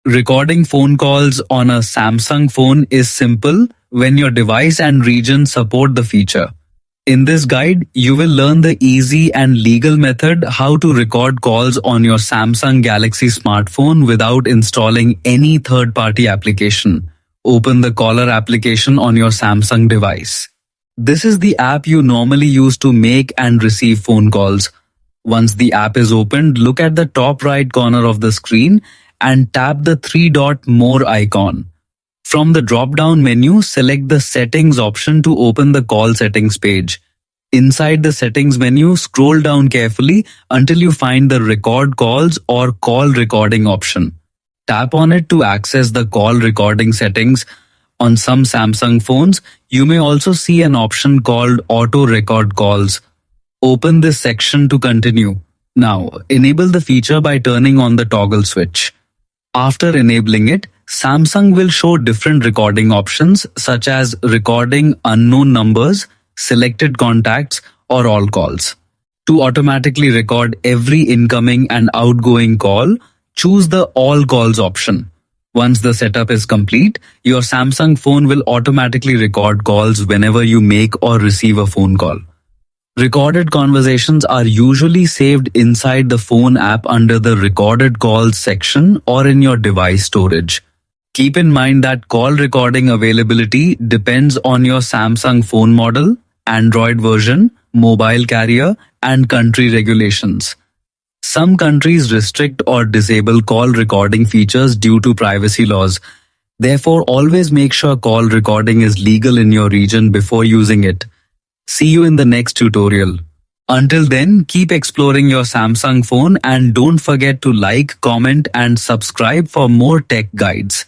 Recording phone calls on a Samsung phone is simple when your device and region support the feature. In this guide, you will learn the easy and legal method how to record calls on your Samsung Galaxy smartphone without installing any third-party application. Open the caller application on your Samsung device. This is the app you normally use to make and receive phone calls. Once the app is opened, look at the top right corner of the screen and tap the three-dot More icon. From the drop-down menu, select the Settings option to open the call settings page. Inside the settings menu, scroll down carefully until you find the Record Calls or Call Recording option. Tap on it to access the call recording settings. On some Samsung phones, you may also see an option called Auto Record Calls. Open this section to continue. Now, enable the feature by turning on the toggle switch. After enabling it, Samsung will show different recording options such as recording unknown numbers, selected contacts, or all calls. To automatically record every incoming and outgoing call, choose the All Calls option. Once the setup is complete, your Samsung phone will automatically record calls whenever you make or receive a phone call. Recorded conversations are usually saved inside the phone app under the Recorded Calls section or in your device storage. Keep in mind that call recording availability depends on your Samsung phone model, Android version, mobile carrier, and country regulations. Some countries restrict or disable call recording features due to privacy laws. Therefore, always make sure call recording is legal in your region before using it. See you in the next tutorial. Until then, keep exploring your Samsung phone and don't forget to like, comment, and subscribe for more tech guides.